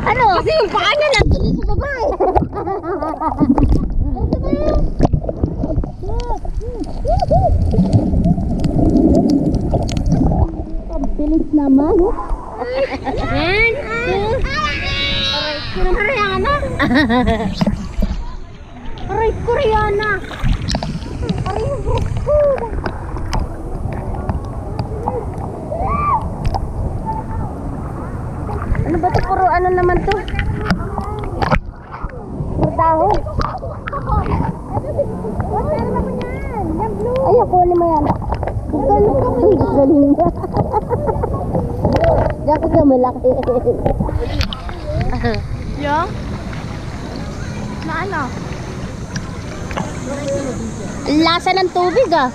Ano? Kasi yung paa niya nandun sa baba eh. Ang bilis naman. Ayan. Aray ko Rihanna. Aray ko Rihanna. Aray ko. Ano ba ito? Puro ano naman to? Puro dahon. Ay, ako mo yan. Galing ka. Diyan ka malaki. Yung? Na ano? Lasa ng tubig ah.